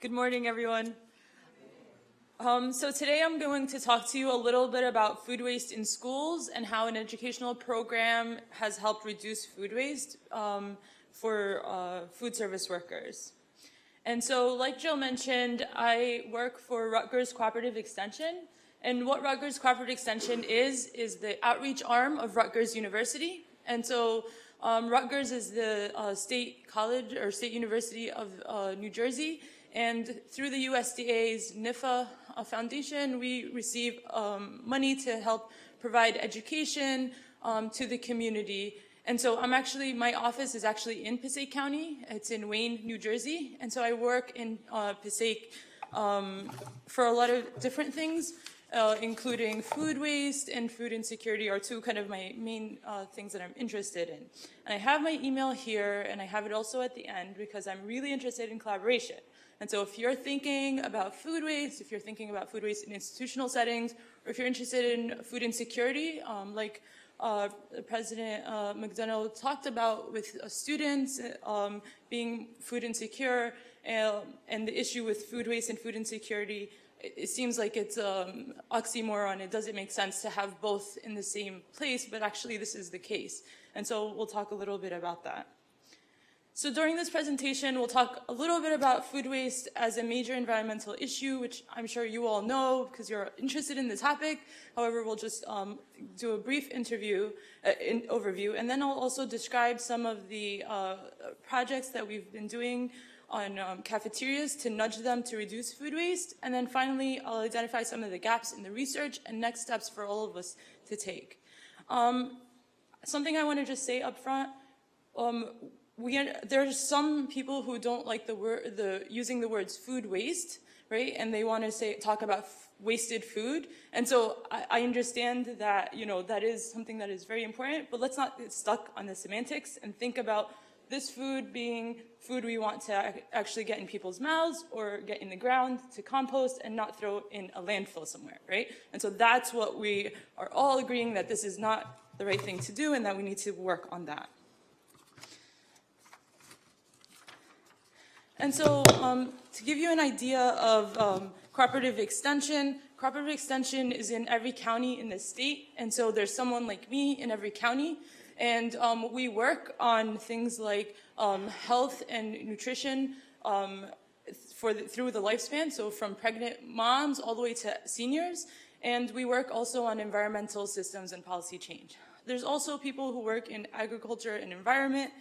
Good morning, everyone. So today I'm going to talk to you a little bit about food waste in schools and how an educational program has helped reduce food waste for food service workers. And so, like Jill mentioned, I work for Rutgers Cooperative Extension. And what Rutgers Cooperative Extension is the outreach arm of Rutgers University. And so Rutgers is the state college or state university of New Jersey. And through the USDA's NIFA Foundation, we receive money to help provide education to the community. And so my office is actually in Passaic County. It's in Wayne, New Jersey. And so I work in Passaic for a lot of different things, including food waste and food insecurity are two kind of my main things that I'm interested in. And I have my email here, and I have it also at the end because I'm really interested in collaboration. And so if you're thinking about food waste, if you're thinking about food waste in institutional settings, or if you're interested in food insecurity, like President McDonough talked about with students being food insecure and the issue with food waste and food insecurity, it seems like it's oxymoron. It doesn't make sense to have both in the same place, but actually this is the case. And so we'll talk a little bit about that. So during this presentation, we'll talk a little bit about food waste as a major environmental issue, which I'm sure you all know because you're interested in the topic. However, we'll just do a brief overview, and then I'll also describe some of the projects that we've been doing on cafeterias to nudge them to reduce food waste. And then finally, I'll identify some of the gaps in the research and next steps for all of us to take. Something I want to just say up front, there's some people who don't like using the words food waste, right? And they want to talk about wasted food. And so I understand that, that is something that is very important, but let's not get stuck on the semantics and think about this food being food we want to actually get in people's mouths or get in the ground to compost and not throw in a landfill somewhere, right? And so that's what we are all agreeing, that this is not the right thing to do and that we need to work on that. And so to give you an idea of cooperative extension is in every county in the state. And so there's someone like me in every county. And we work on things like health and nutrition through the lifespan, so from pregnant moms all the way to seniors. And we work also on environmental systems and policy change. There's also people who work in agriculture and environment.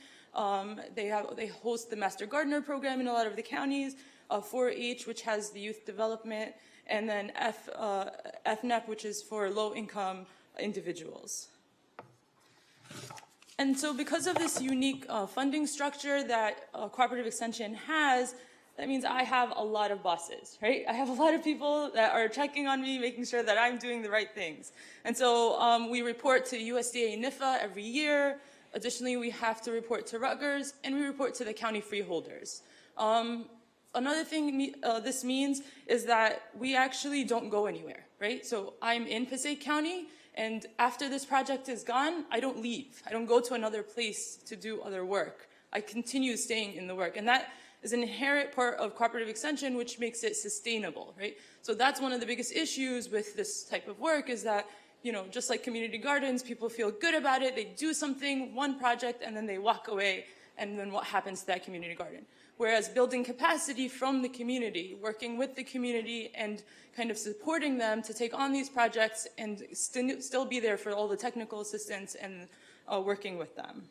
They host the Master Gardener program in a lot of the counties, 4-H, which has the youth development, and then FNEP, which is for low-income individuals. And so because of this unique funding structure that Cooperative Extension has, that means I have a lot of bosses, right? I have a lot of people that are checking on me, making sure that I'm doing the right things. And so we report to USDA NIFA every year. Additionally, we have to report to Rutgers, and we report to the county freeholders. Another thing this means is that we actually don't go anywhere, right? So I'm in Passaic County, and after this project is gone, I don't leave. I don't go to another place to do other work. I continue staying in the work, and that is an inherent part of cooperative extension, which makes it sustainable, right? So that's one of the biggest issues with this type of work is that, just like community gardens, people feel good about it, they do something, one project, and then they walk away, and then what happens to that community garden? Whereas building capacity from the community, working with the community and kind of supporting them to take on these projects and still be there for all the technical assistance and working with them.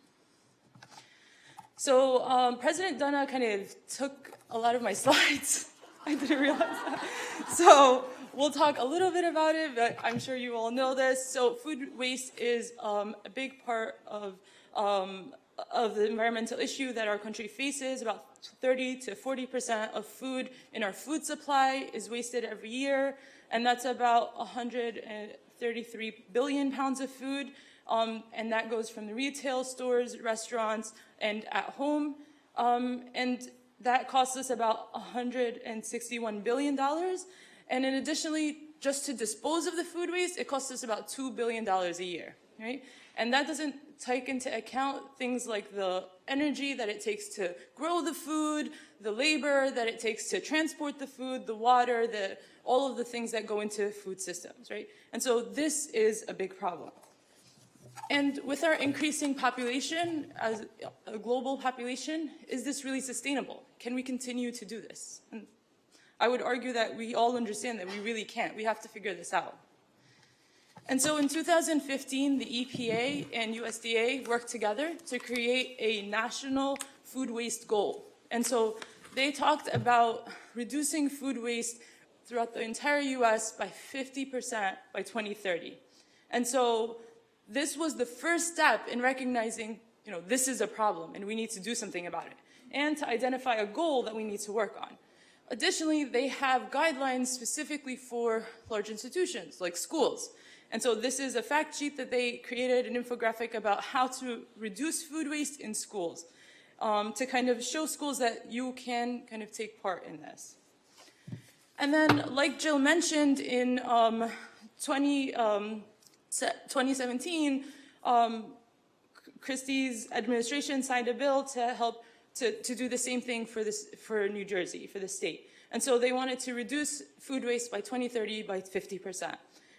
So President Dunna kind of took a lot of my slides. I didn't realize that. So we'll talk a little bit about it, but I'm sure you all know this. So food waste is a big part of the environmental issue that our country faces. About 30 to 40% of food in our food supply is wasted every year, and that's about 133 billion pounds of food, and that goes from the retail stores, restaurants, and at home, and that costs us about $161 billion, and then additionally, just to dispose of the food waste, it costs us about $2 billion a year. right? And that doesn't take into account things like the energy that it takes to grow the food, the labor that it takes to transport the food, the water, all of the things that go into food systems, right? And so this is a big problem. And with our increasing population, as a global population, is this really sustainable? Can we continue to do this? And I would argue that we all understand that we really can't. We have to figure this out. And so in 2015, the EPA and USDA worked together to create a national food waste goal. And so they talked about reducing food waste throughout the entire US by 50% by 2030. And so this was the first step in recognizing, this is a problem and we need to do something about it, and to identify a goal that we need to work on. Additionally, they have guidelines specifically for large institutions like schools. And so this is a fact sheet that they created, an infographic about how to reduce food waste in schools, to kind of show schools that you can kind of take part in this. And then, like Jill mentioned, in 2017, Christie's administration signed a bill to help to do the same thing for New Jersey, for the state. And so they wanted to reduce food waste by 2030 by 50%.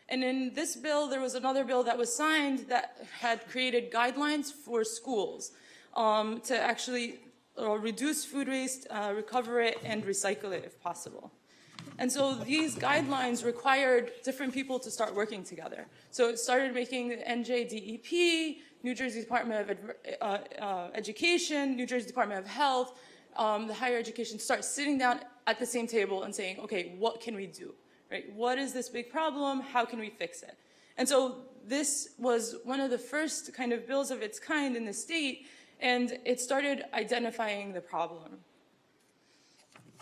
And in this bill, there was another bill that was signed that had created guidelines for schools to actually reduce food waste, recover it, and recycle it if possible. And so these guidelines required different people to start working together. So it started making the NJDEP, New Jersey Department of Education, New Jersey Department of Health, the higher education start sitting down at the same table and saying, okay, what can we do? Right? What is this big problem? How can we fix it? And so this was one of the first kind of bills of its kind in the state, and it started identifying the problem.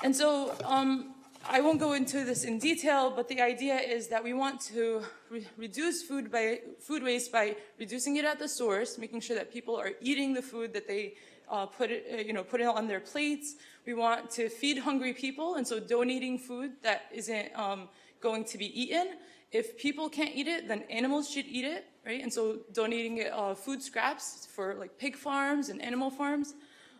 And so I won't go into this in detail, but the idea is that we want to reduce food waste by reducing it at the source, making sure that people are eating the food that they put it on their plates. We want to feed hungry people, and so donating food that isn't going to be eaten. If people can't eat it, then animals should eat it, right? And so donating food scraps for like pig farms and animal farms.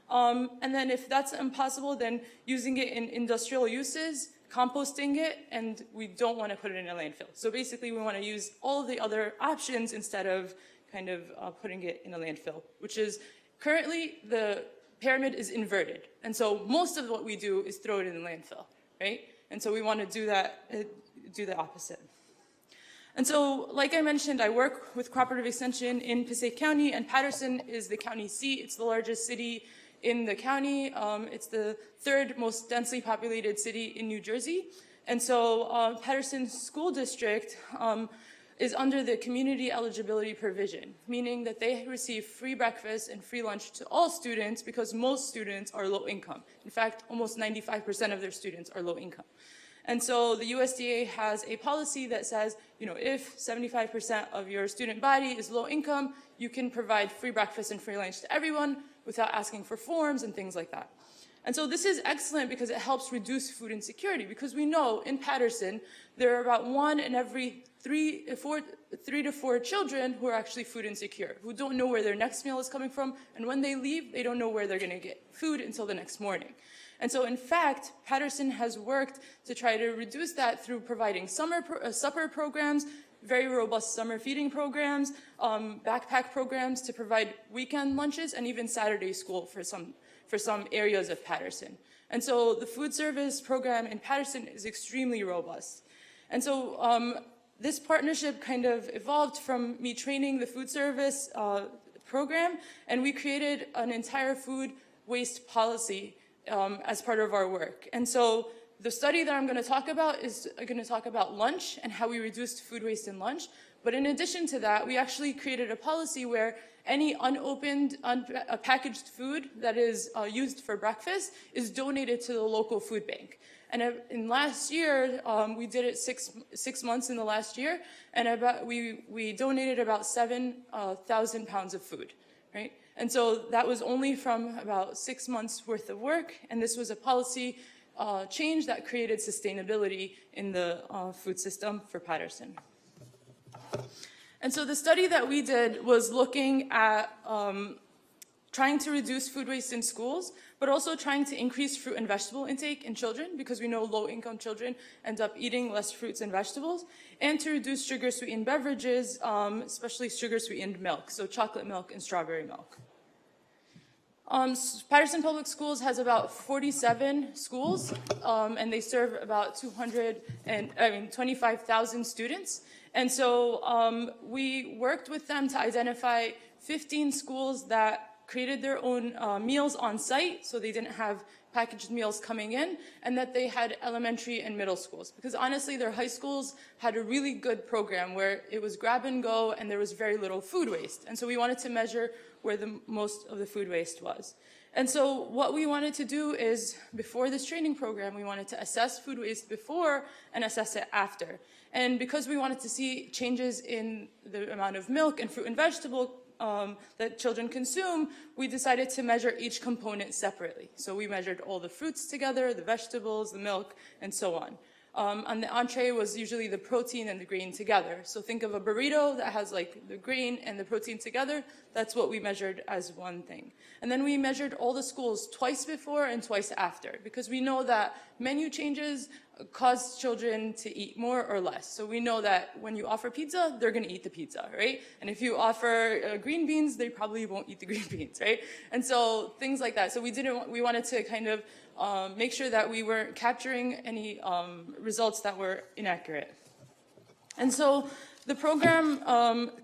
And then if that's impossible, then using it in industrial uses, composting it, and we don't want to put it in a landfill. So basically, we want to use all of the other options instead of kind of putting it in a landfill, which is currently the pyramid is inverted. And so most of what we do is throw it in the landfill, right? And so we want to do the opposite. And so, like I mentioned, I work with Cooperative Extension in Passaic County, and Paterson is the county seat. It's the largest city in the county. It's the third most densely populated city in New Jersey. And so Paterson School District is under the community eligibility provision, meaning that they receive free breakfast and free lunch to all students because most students are low income. In fact, almost 95% of their students are low income. And so the USDA has a policy that says, if 75% of your student body is low income, you can provide free breakfast and free lunch to everyone without asking for forms and things like that. And so this is excellent because it helps reduce food insecurity, because we know in Paterson, there are about 1 in every 3 to 4 children who are actually food insecure, who don't know where their next meal is coming from, and when they leave, they don't know where they're gonna get food until the next morning. And so in fact, Paterson has worked to try to reduce that through providing supper programs, very robust summer feeding programs, backpack programs to provide weekend lunches, and even Saturday school for some areas of Paterson. And so the food service program in Paterson is extremely robust. And so this partnership kind of evolved from me training the food service program, and we created an entire food waste policy as part of our work. And so the study that I'm going to talk about is going to talk about lunch and how we reduced food waste in lunch. But in addition to that, we actually created a policy where any unopened, packaged food that is used for breakfast is donated to the local food bank. And in last year, we did it six months in the last year, and we donated about 7,000 pounds of food, right? And so that was only from about 6 months worth of work, and this was a policy change that created sustainability in the food system for Paterson. And so the study that we did was looking at trying to reduce food waste in schools, but also trying to increase fruit and vegetable intake in children, because we know low-income children end up eating less fruits and vegetables, and to reduce sugar-sweetened beverages, especially sugar-sweetened milk, so chocolate milk and strawberry milk. Patterson Public Schools has about 47 schools, and they serve about 25,000 students. And so we worked with them to identify 15 schools that created their own meals on site, so they didn't have packaged meals coming in, and that they had elementary and middle schools. Because honestly, their high schools had a really good program where it was grab and go and there was very little food waste. And so we wanted to measure where the most of the food waste was. And so what we wanted to do is, before this training program, we wanted to assess food waste before and assess it after. And because we wanted to see changes in the amount of milk and fruit and vegetable that children consume, we decided to measure each component separately. So we measured all the fruits together, the vegetables, the milk, and so on. And the entree was usually the protein and the grain together. So think of a burrito that has like the grain and the protein together. That's what we measured as one thing. And then we measured all the schools twice before and twice after, because we know that menu changes cause children to eat more or less. So we know that when you offer pizza, they're going to eat the pizza, right? And if you offer green beans, they probably won't eat the green beans, right? And so things like that. So we wanted to kind of make sure that we weren't capturing any results that were inaccurate. And so the program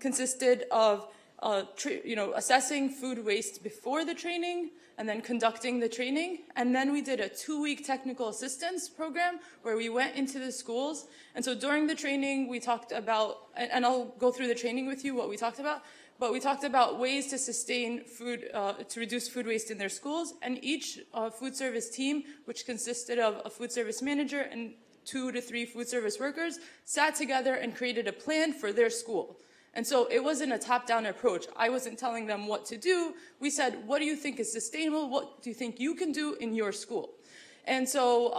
consisted of assessing food waste before the training, and then conducting the training. And then we did a 2-week technical assistance program where we went into the schools. And so during the training, we talked about, and I'll go through the training with you, what we talked about, but we talked about ways to sustain food, to reduce food waste in their schools. And each food service team, which consisted of a food service manager and 2 to 3 food service workers, sat together and created a plan for their school. And so it wasn't a top-down approach. I wasn't telling them what to do. We said, what do you think is sustainable? What do you think you can do in your school? And so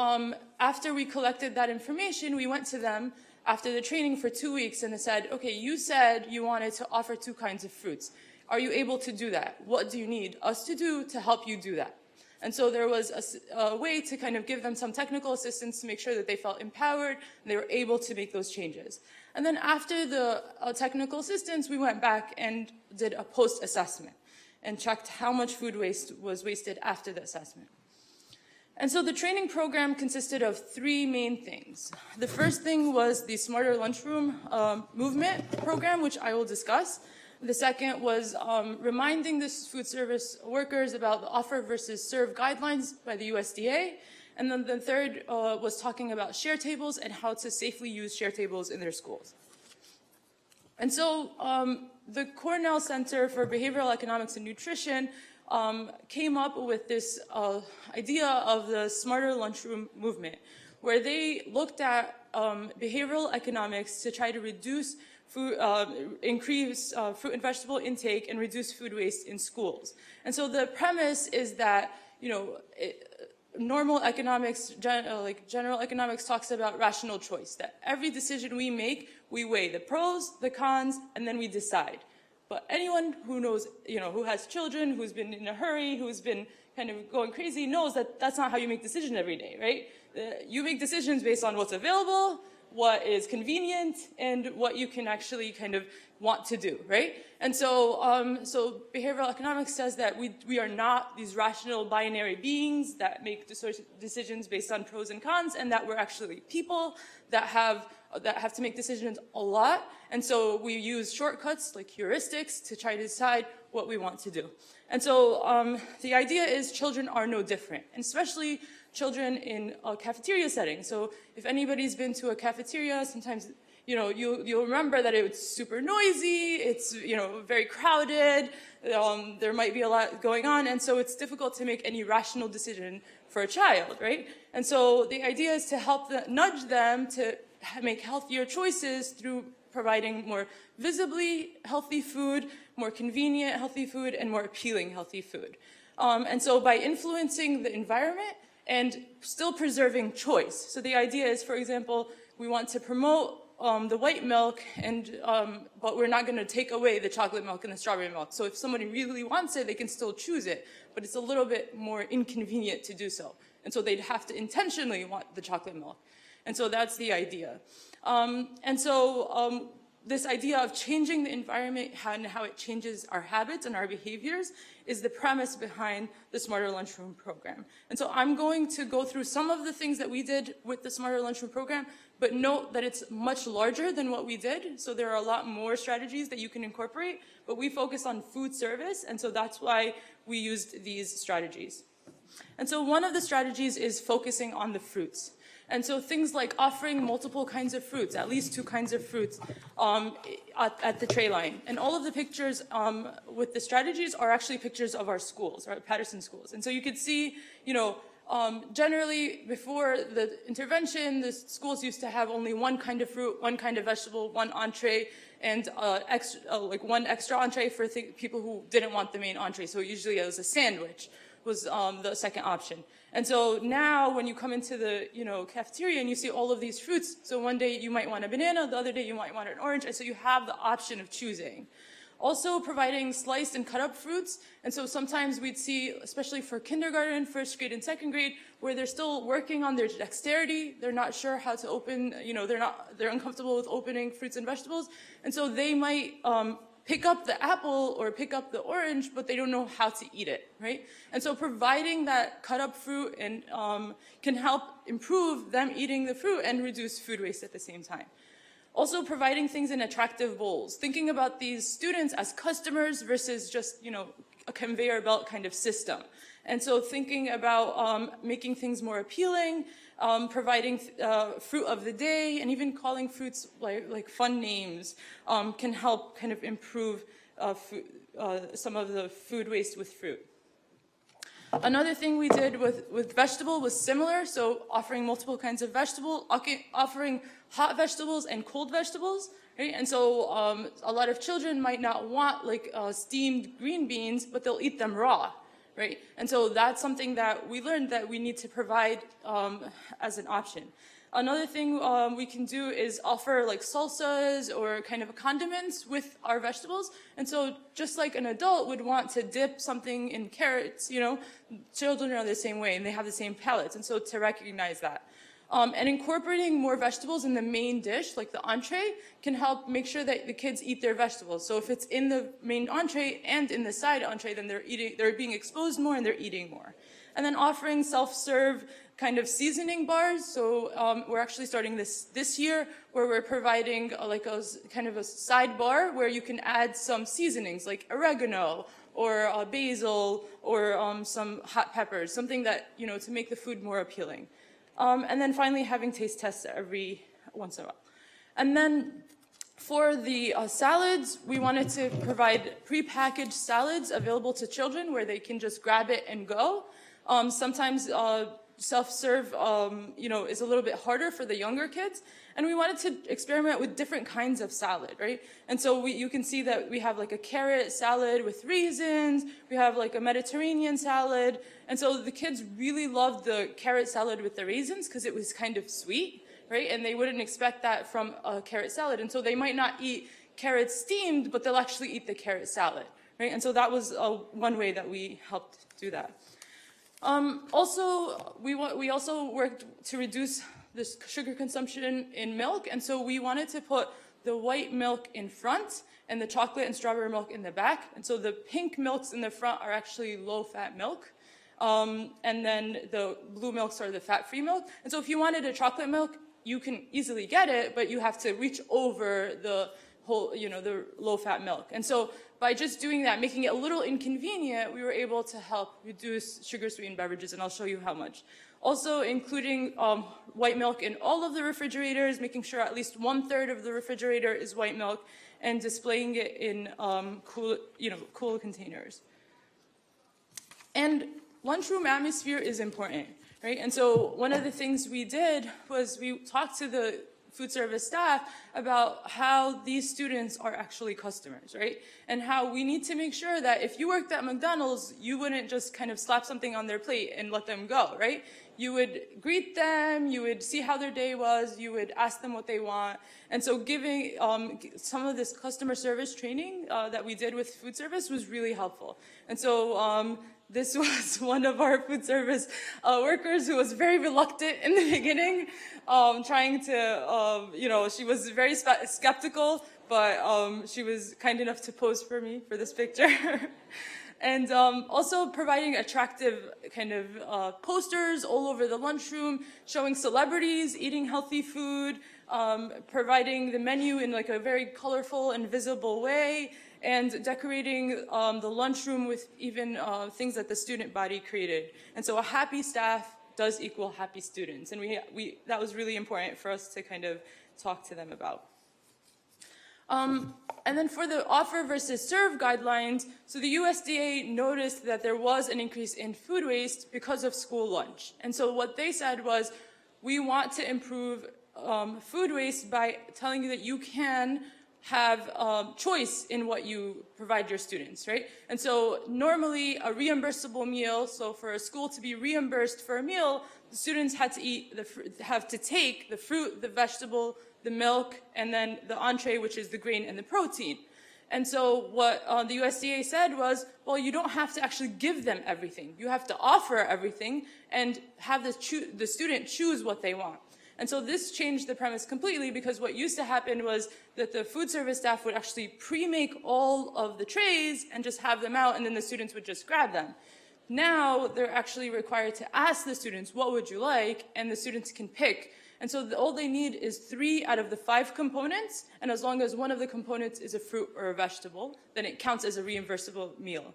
after we collected that information, we went to them after the training for 2 weeks and said, okay, you said you wanted to offer 2 kinds of fruits. Are you able to do that? What do you need us to do to help you do that? And so there was a way to kind of give them some technical assistance to make sure that they felt empowered and they were able to make those changes. And then after the technical assistance, we went back and did a post-assessment and checked how much food waste was wasted after the assessment. And so the training program consisted of 3 main things. The first thing was the Smarter Lunchroom movement program, which I will discuss. The second was reminding the food service workers about the offer versus serve guidelines by the USDA. And then the third was talking about share tables and how to safely use share tables in their schools. And so the Cornell Center for Behavioral Economics and Nutrition came up with this idea of the Smarter Lunchroom movement, where they looked at behavioral economics to try to reduce food, increase fruit and vegetable intake and reduce food waste in schools. And so the premise is that, normal economics, general economics talks about rational choice, that every decision we make, we weigh the pros, the cons, and then we decide. But anyone who knows, who has children, who's been in a hurry, who's been kind of going crazy, knows that that's not how you make decisions every day, right? You make decisions based on what's available, what is convenient, and what you can actually kind of want to do, right? And so, so behavioral economics says that we are not these rational binary beings that make decisions based on pros and cons, and that we're actually people that have to make decisions a lot. And so we use shortcuts like heuristics to try to decide what we want to do. And so the idea is children are no different, and especially children in a cafeteria setting. So if anybody's been to a cafeteria, sometimes you'll remember that it's super noisy, it's very crowded, there might be a lot going on, and so it's difficult to make any rational decision for a child, right? And so the idea is to help nudge them to make healthier choices through providing more visibly healthy food, more convenient healthy food, and more appealing healthy food. And so by influencing the environment and still preserving choice. So the idea is, for example, we want to promote the white milk, but we're not going to take away the chocolate milk and the strawberry milk. So if somebody really wants it, they can still choose it, but it's a little bit more inconvenient to do so. And so they'd have to intentionally want the chocolate milk. And so that's the idea. This idea of changing the environment and how it changes our habits and our behaviors is the premise behind the Smarter Lunchroom program. And so I'm going to go through some of the things that we did with the Smarter Lunchroom program, but note that it's much larger than what we did. So there are a lot more strategies that you can incorporate, but we focus on food service, and so that's why we used these strategies. And so one of the strategies is focusing on the fruits. And so things like offering multiple kinds of fruits, at least 2 kinds of fruits at the tray line. And all of the pictures with the strategies are actually pictures of our schools, our Patterson schools. And so you could see, generally before the intervention, the schools used to have only 1 kind of fruit, 1 kind of vegetable, 1 entree, and like 1 extra entree for people who didn't want the main entree. So usually it was a sandwich was the second option. And so now when you come into the cafeteria and you see all of these fruits, so one day you might want a banana, the other day you might want an orange, and so you have the option of choosing. Also providing sliced and cut up fruits, and so sometimes we'd see, especially for kindergarten, 1st grade and 2nd grade, where they're still working on their dexterity, they're not sure how to open, they're uncomfortable with opening fruits and vegetables, and so they might pick up the apple or pick up the orange, but they don't know how to eat it, right? And so providing that cut up fruit and can help improve them eating the fruit and reduce food waste at the same time. Also providing things in attractive bowls, thinking about these students as customers versus just, a conveyor belt kind of system. And so thinking about making things more appealing, providing fruit of the day, and even calling fruits like fun names can help kind of improve some of the food waste with fruit. Another thing we did with vegetable was similar, so offering multiple kinds of vegetable, offering hot vegetables and cold vegetables, right? And so a lot of children might not want like steamed green beans, but they'll eat them raw. Right? And so that's something that we learned that we need to provide as an option. Another thing we can do is offer like salsas or kind of condiments with our vegetables. And so just like an adult would want to dip something in carrots, children are the same way and they have the same palates. And so to recognize that. And incorporating more vegetables in the main dish, like the entree, can help make sure that the kids eat their vegetables. So if it's in the main entree and in the side entree, then they're being exposed more and they're eating more. And then offering self-serve kind of seasoning bars. So we're actually starting this year, where we're providing like a kind of a sidebar where you can add some seasonings like oregano or basil or some hot peppers, something that, to make the food more appealing. And then finally, having taste tests every once in a while. And then for the salads, we wanted to provide prepackaged salads available to children where they can just grab it and go. Sometimes self-serve, is a little bit harder for the younger kids. And we wanted to experiment with different kinds of salad, right? And so you can see that we have like a carrot salad with raisins. We have like a Mediterranean salad. And so the kids really loved the carrot salad with the raisins because it was kind of sweet, right? And they wouldn't expect that from a carrot salad. And so they might not eat carrots steamed, but they'll actually eat the carrot salad, right? And so that was one way that we helped do that. Also, we also worked to reduce the sugar consumption in milk, and so we wanted to put the white milk in front and the chocolate and strawberry milk in the back. And so the pink milks in the front are actually low-fat milk, and then the blue milks are the fat-free milk. And so if you wanted a chocolate milk, you can easily get it, but you have to reach over the whole, the low-fat milk. And so by just doing that, making it a little inconvenient, we were able to help reduce sugar-sweetened beverages, and I'll show you how much. Also including white milk in all of the refrigerators, making sure at least 1/3 of the refrigerator is white milk, and displaying it in cool containers. And lunchroom atmosphere is important, right? And so one of the things we did was we talked to the food service staff about how these students are actually customers, right? And how we need to make sure that if you worked at McDonald's, you wouldn't just kind of slap something on their plate and let them go, right? You would greet them, you would see how their day was, you would ask them what they want. And so giving some of this customer service training that we did with food service was really helpful. And so this was one of our food service workers who was very reluctant in the beginning, trying to, she was very skeptical, but she was kind enough to pose for me for this picture. And also providing attractive kind of posters all over the lunchroom, showing celebrities eating healthy food, providing the menu in like a very colorful and visible way, and decorating the lunchroom with even things that the student body created. And so a happy staff does equal happy students. And that was really important for us to kind of talk to them about. And then for the offer versus serve guidelines, so the USDA noticed that there was an increase in food waste because of school lunch. And so what they said was, we want to improve food waste by telling you that you can have choice in what you provide your students, right? And so normally a reimbursable meal, so for a school to be reimbursed for a meal, the students had to have to take the fruit, the vegetable, the milk, and then the entree, which is the grain and the protein. And so what the USDA said was, well, you don't have to actually give them everything. You have to offer everything and have the student choose what they want. And so this changed the premise completely, because what used to happen was that the food service staff would actually pre-make all of the trays and just have them out, and then the students would just grab them. Now they're actually required to ask the students, what would you like? And the students can pick. And so all they need is 3 out of the 5 components, and as long as one of the components is a fruit or a vegetable, then it counts as a reimbursable meal.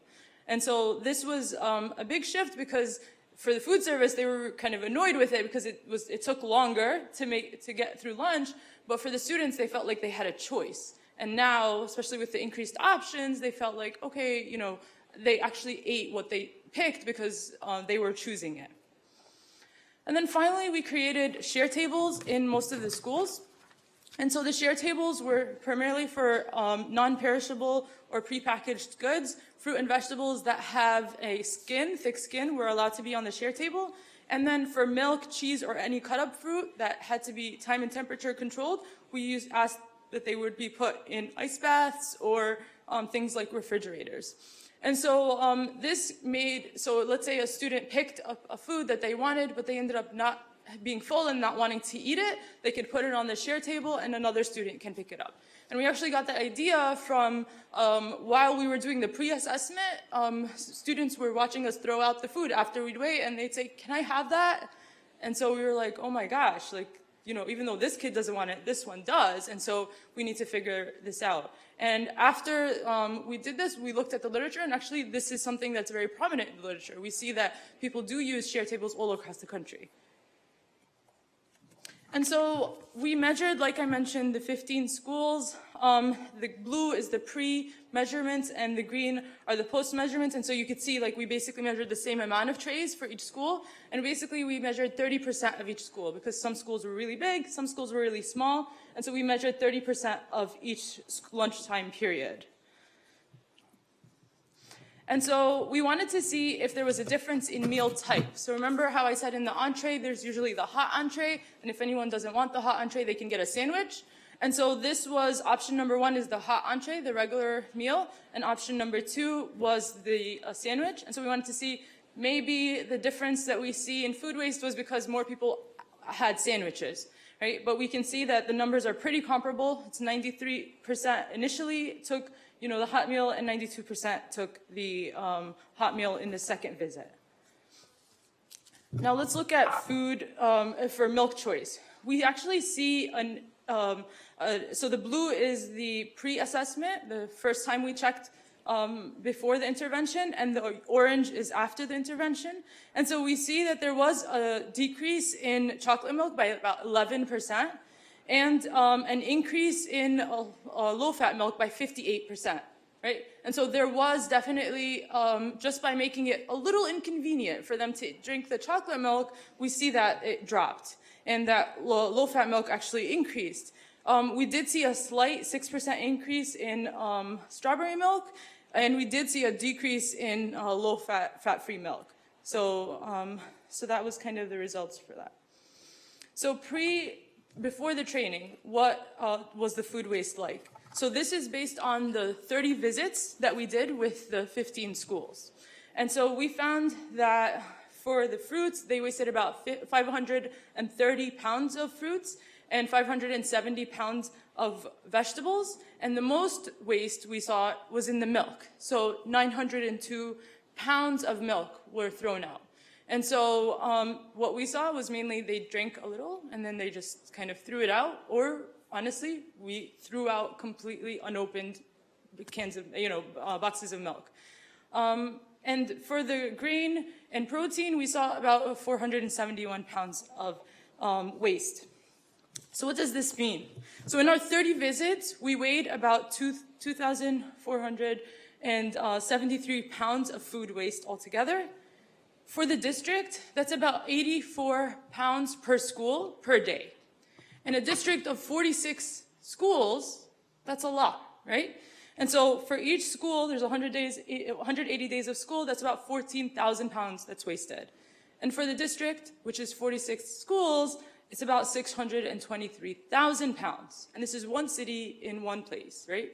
And so this was a big shift, because for the food service, they were kind of annoyed with it because it took longer to get through lunch, but for the students, they felt like they had a choice. And now, especially with the increased options, they felt like, okay, they actually ate what they picked because they were choosing it. And then finally, we created share tables in most of the schools. And so the share tables were primarily for non-perishable or prepackaged goods. Fruit and vegetables that have a thick skin, were allowed to be on the share table. And then for milk, cheese, or any cut-up fruit that had to be time and temperature controlled, we asked that they would be put in ice baths or things like refrigerators. And so so let's say a student picked a food that they wanted, but they ended up not being full and not wanting to eat it, they could put it on the share table and another student can pick it up. And we actually got the idea from while we were doing the pre-assessment, students were watching us throw out the food after we'd wait, and they'd say, can I have that? And so we were like, oh my gosh, even though this kid doesn't want it, this one does, and so we need to figure this out. And after we did this, we looked at the literature, and actually this is something that's very prominent in the literature. We see that people do use share tables all across the country. And so we measured, like I mentioned, the 15 schools. The blue is the pre-measurements and the green are the post-measurements. And so you could see, we basically measured the same amount of trays for each school. And basically we measured 30% of each school, because some schools were really big, some schools were really small. And so we measured 30% of each lunchtime period. And so we wanted to see if there was a difference in meal type. So remember how I said in the entree, there's usually the hot entree, and if anyone doesn't want the hot entree, they can get a sandwich. And so this was option number 1 is the hot entree, the regular meal, and option number 2 was the sandwich. And so we wanted to see maybe the difference that we see in food waste was because more people had sandwiches, right? But we can see that the numbers are pretty comparable. It's 93% initially took the hot meal, and 92% took the hot meal in the second visit. Now let's look at food for milk choice. We actually see so the blue is the pre-assessment, the first time we checked before the intervention, and the orange is after the intervention. And so we see that there was a decrease in chocolate milk by about 11%. And an increase in low-fat milk by 58%, right? And so there was definitely, just by making it a little inconvenient for them to drink the chocolate milk, we see that it dropped. and that low-fat milk actually increased. We did see a slight 6% increase in strawberry milk, and we did see a decrease in low-fat, fat-free milk. So, so that was kind of the results for that. So before the training, what was the food waste like? So this is based on the 30 visits that we did with the 15 schools. And so we found that for the fruits, they wasted about 530 pounds of fruits and 570 pounds of vegetables. And the most waste we saw was in the milk. So 902 pounds of milk were thrown out. And so what we saw was mainly they drank a little and then they just kind of threw it out, or honestly, we threw out completely unopened cans of, boxes of milk. And for the grain and protein, we saw about 471 pounds of waste. So what does this mean? So in our 30 visits, we weighed about 2,473 pounds of food waste altogether. For the district, that's about 84 pounds per school per day. In a district of 46 schools, that's a lot, right? And so for each school, there's 180 days of school, that's about 14,000 pounds that's wasted. And for the district, which is 46 schools, it's about 623,000 pounds. And this is one city in one place, right?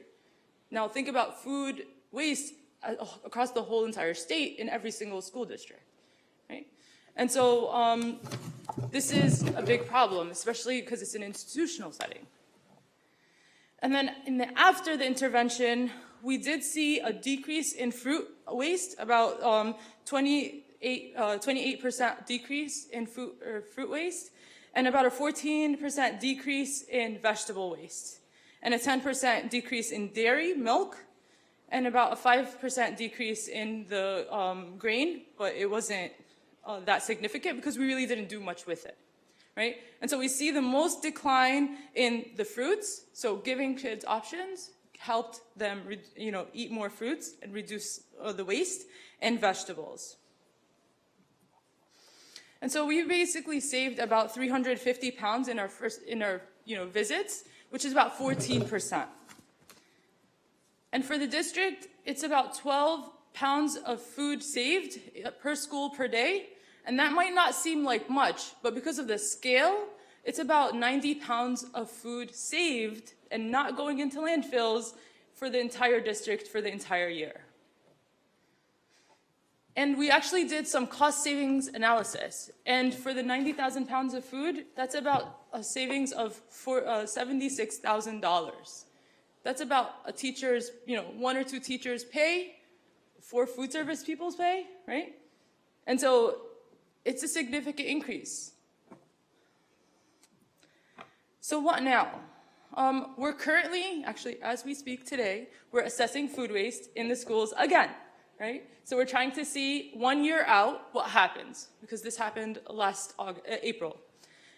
Now think about food waste across the whole entire state in every single school district. Right? And so this is a big problem, especially because it's an institutional setting. And then after the intervention, we did see a decrease in fruit waste, about 28% decrease in fruit waste, and about a 14% decrease in vegetable waste, and a 10% decrease in dairy, milk, and about a 5% decrease in the grain, but it wasn't that significant because we really didn't do much with it, right? And so we see the most decline in the fruits. So giving kids options helped them, eat more fruits and reduce the waste, and vegetables. And so we basically saved about 350 pounds in our visits, which is about 14%. And for the district, it's about 12 pounds of food saved per school per day. And that might not seem like much, but because of the scale, it's about 90 pounds of food saved and not going into landfills for the entire district for the entire year. And we actually did some cost savings analysis. And for the 90,000 pounds of food, that's about a savings of $76,000. That's about a teacher's, 1 or 2 teachers' pay, 4 food service people's pay, right? And so it's a significant increase. So what now? We're currently, actually, as we speak today, we're assessing food waste in the schools again, right? So we're trying to see 1 year out what happens, because this happened last April.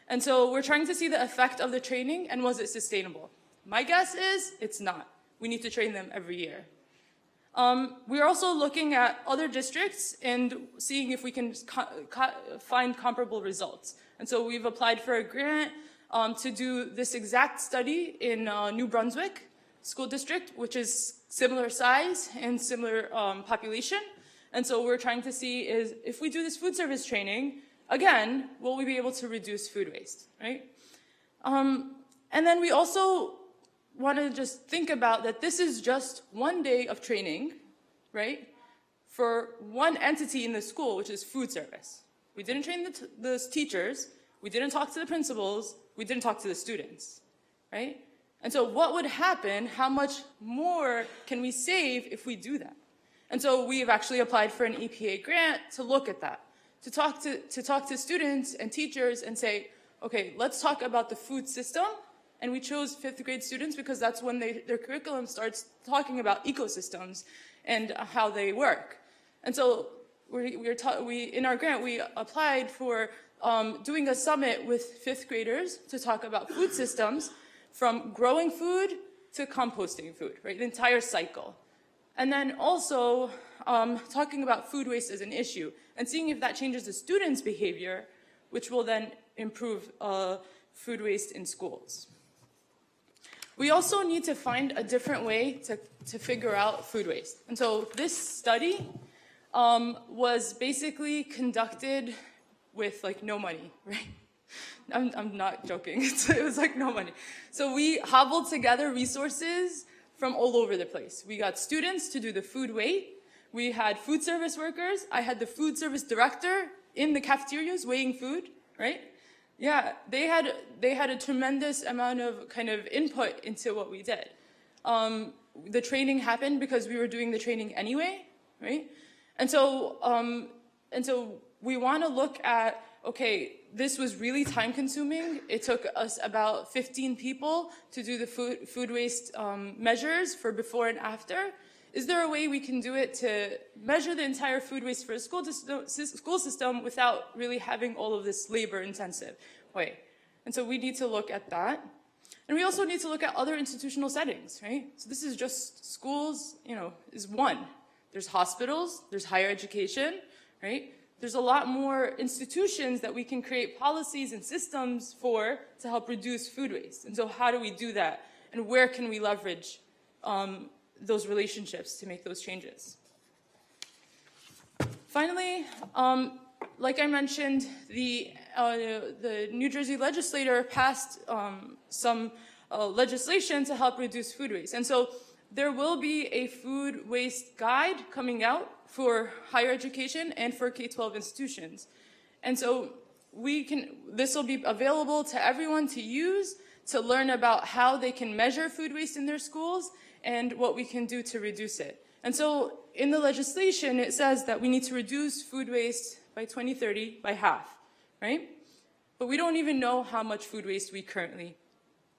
And so we're trying to see the effect of the training and was it sustainable? My guess is it's not. We need to train them every year. We're also looking at other districts and seeing if we can find comparable results. And so we've applied for a grant to do this exact study in New Brunswick School District, which is similar size and similar population. And so we're trying to see is if we do this food service training, again, will we be able to reduce food waste, right? And then we also want to just think about that this is just 1 day of training, right, for one entity in the school, which is food service. We didn't train the teachers, we didn't talk to the principals, we didn't talk to the students, right? And so what would happen, how much more can we save if we do that? And so we've actually applied for an EPA grant to look at that, to talk to students and teachers and say, okay, let's talk about the food system. And we chose 5th grade students because that's when their curriculum starts talking about ecosystems and how they work. And so in our grant, we applied for doing a summit with 5th graders to talk about food systems, from growing food to composting food, right? The entire cycle. And then also talking about food waste as an issue and seeing if that changes the students' behavior, which will then improve food waste in schools. We also need to find a different way to figure out food waste. And so this study was basically conducted with like no money, right? I'm not joking. It was like no money. So we hobbled together resources from all over the place. We got students to do the food weight. We had food service workers. I had the food service director in the cafeterias weighing food, right? Yeah, they had a tremendous amount of kind of input into what we did. The training happened because we were doing the training anyway, right? And so we want to look at, okay, this was really time consuming. It took us about 15 people to do the food waste measures for before and after. Is there a way we can do it to measure the entire food waste for a school system without really having all of this labor-intensive way? And so we need to look at that. And we also need to look at other institutional settings, right? So this is just schools, is one. There's hospitals, there's higher education, right? There's a lot more institutions that we can create policies and systems for to help reduce food waste. And so how do we do that? And where can we leverage those relationships to make those changes? Finally, like I mentioned, the New Jersey legislature passed some legislation to help reduce food waste. And so there will be a food waste guide coming out for higher education and for K-12 institutions. And so this will be available to everyone to use to learn about how they can measure food waste in their schools and what we can do to reduce it. And so in the legislation, it says that we need to reduce food waste by 2030 by half, right? But we don't even know how much food waste we currently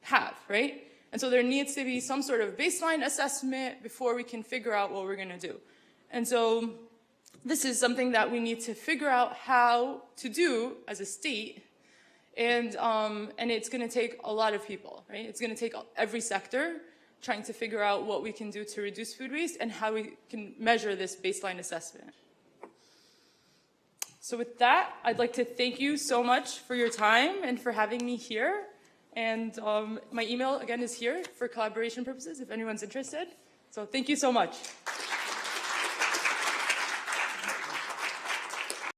have, right? And so there needs to be some sort of baseline assessment before we can figure out what we're gonna do. And so this is something that we need to figure out how to do as a state. And it's gonna take a lot of people, right? It's gonna take every sector trying to figure out what we can do to reduce food waste and how we can measure this baseline assessment. So with that, I'd like to thank you so much for your time and for having me here. And my email, again, is here for collaboration purposes if anyone's interested. So thank you so much.